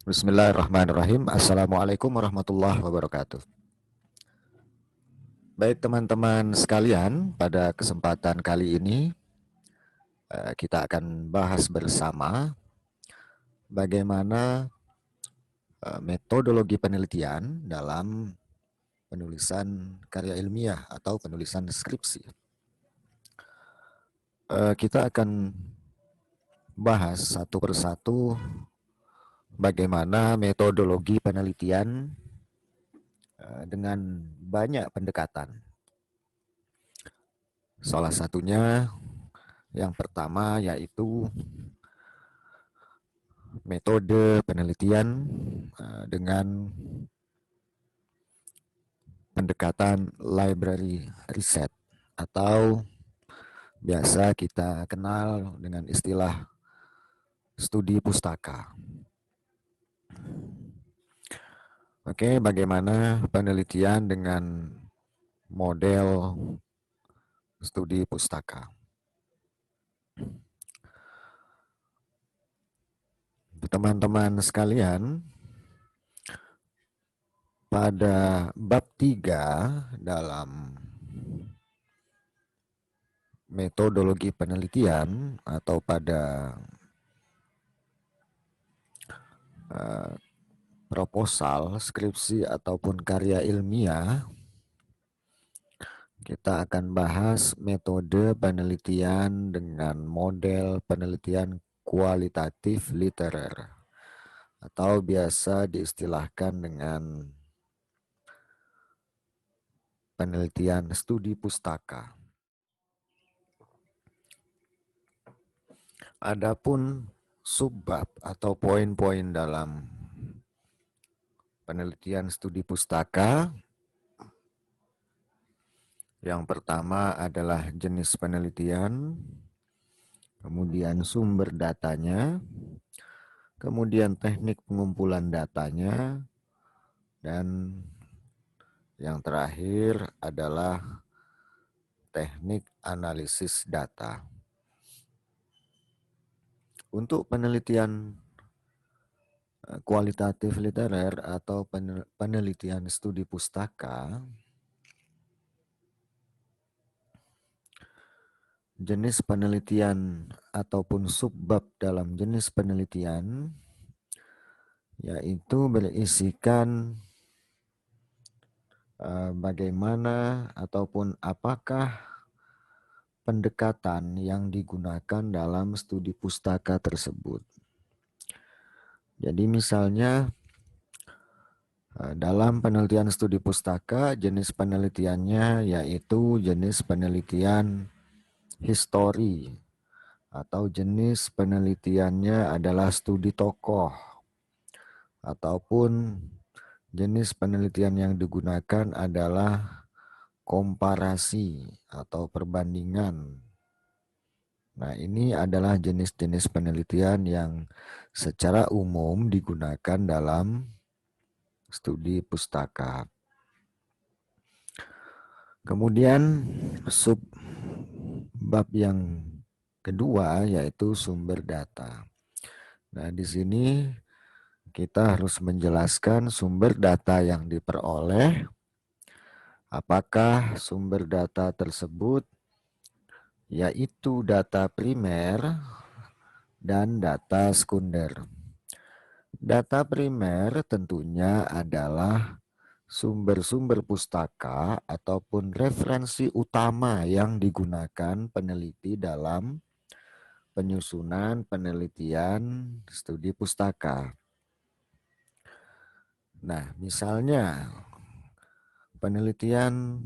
Bismillahirrahmanirrahim. Assalamualaikum warahmatullahi wabarakatuh. Baik teman-teman sekalian, pada kesempatan kali ini kita akan bahas bersama bagaimana metodologi penelitian dalam penulisan karya ilmiah atau penulisan skripsi. Kita akan bahas satu persatu bagaimana metodologi penelitian dengan banyak pendekatan. Salah satunya yang pertama yaitu metode penelitian dengan pendekatan library research atau biasa kita kenal dengan istilah studi pustaka. Oke, bagaimana penelitian dengan model studi pustaka? Teman-teman sekalian, pada bab 3 dalam metodologi penelitian atau pada proposal, skripsi ataupun karya ilmiah, kita akan bahas metode penelitian dengan model penelitian kualitatif literer atau biasa diistilahkan dengan penelitian studi pustaka. Adapun subbab atau poin-poin dalam penelitian studi pustaka, yang pertama adalah jenis penelitian, kemudian sumber datanya, kemudian teknik pengumpulan datanya, dan yang terakhir adalah teknik analisis data. Untuk penelitian kualitatif literer atau penelitian studi pustaka, jenis penelitian ataupun subbab dalam jenis penelitian yaitu berisikan bagaimana ataupun apakah pendekatan yang digunakan dalam studi pustaka tersebut. Jadi misalnya dalam penelitian studi pustaka, jenis penelitiannya yaitu jenis penelitian histori atau jenis penelitiannya adalah studi tokoh ataupun jenis penelitian yang digunakan adalah komparasi atau perbandingan. Nah, ini adalah jenis-jenis penelitian yang secara umum digunakan dalam studi pustaka. Kemudian subbab yang kedua yaitu sumber data. Nah, di sini kita harus menjelaskan sumber data yang diperoleh. Apakah sumber data tersebut yaitu data primer dan data sekunder. Data primer tentunya adalah sumber-sumber pustaka ataupun referensi utama yang digunakan peneliti dalam penyusunan penelitian studi pustaka. Nah, misalnya penelitian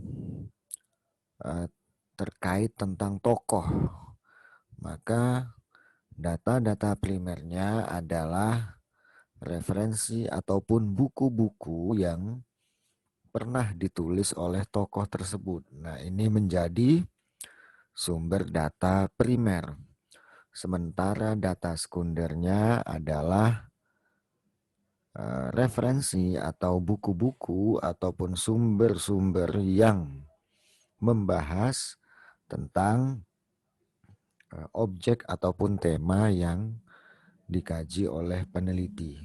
terkait tentang tokoh, maka data-data primernya adalah referensi ataupun buku-buku yang pernah ditulis oleh tokoh tersebut. Nah, ini menjadi sumber data primer. Sementara data sekundernya adalah referensi atau buku-buku ataupun sumber-sumber yang membahas tentang objek ataupun tema yang dikaji oleh peneliti.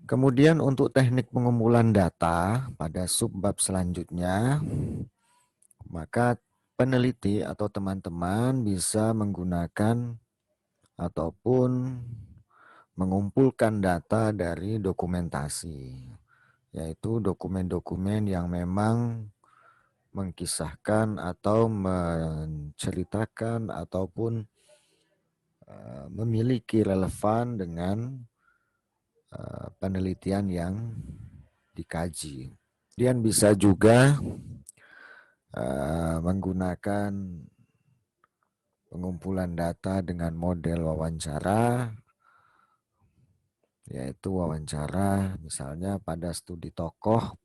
Kemudian untuk teknik pengumpulan data pada subbab selanjutnya, maka peneliti atau teman-teman bisa menggunakan ataupun mengumpulkan data dari dokumentasi, yaitu dokumen-dokumen yang memang mengkisahkan atau menceritakan ataupun memiliki relevan dengan penelitian yang dikaji. Kemudian bisa juga menggunakan pengumpulan data dengan model wawancara, yaitu wawancara misalnya pada studi tokoh,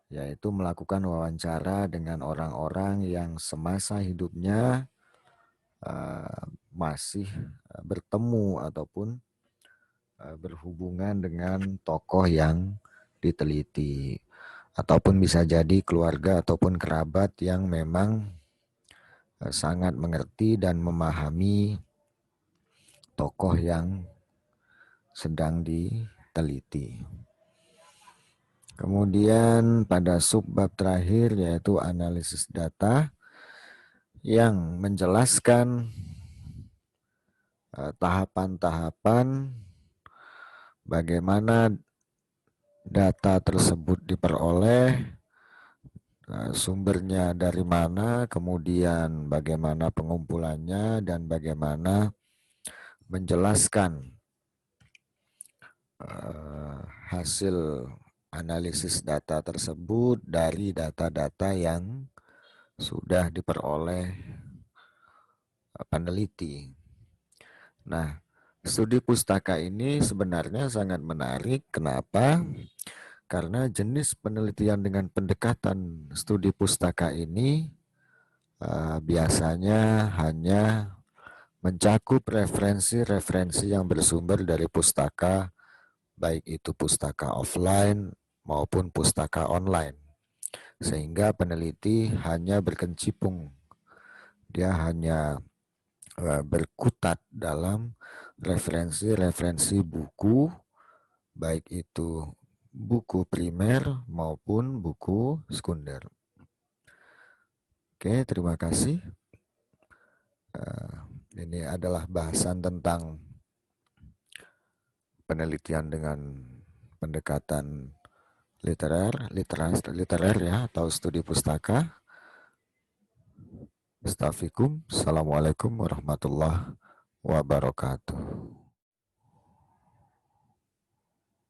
yaitu melakukan wawancara dengan orang-orang yang semasa hidupnya masih bertemu ataupun berhubungan dengan tokoh yang diteliti, ataupun bisa jadi keluarga ataupun kerabat yang memang sangat mengerti dan memahami tokoh yang sedang diteliti. Kemudian pada subbab terakhir yaitu analisis data yang menjelaskan tahapan-tahapan bagaimana data tersebut diperoleh, sumbernya dari mana, kemudian bagaimana pengumpulannya, dan bagaimana menjelaskan hasil analisis data tersebut dari data-data yang sudah diperoleh peneliti. Nah, studi pustaka ini sebenarnya sangat menarik. Kenapa? Karena jenis penelitian dengan pendekatan studi pustaka ini biasanya hanya mencakup referensi-referensi yang bersumber dari pustaka, baik itu pustaka offline maupun pustaka online. Sehingga peneliti hanya berkecimpung, dia hanya berkutat dalam referensi-referensi buku, baik itu buku primer maupun buku sekunder. Oke, terima kasih. Ini adalah bahasan tentang penelitian dengan pendekatan literer ya, atau studi pustaka. Assalamualaikum warahmatullahi wabarakatuh.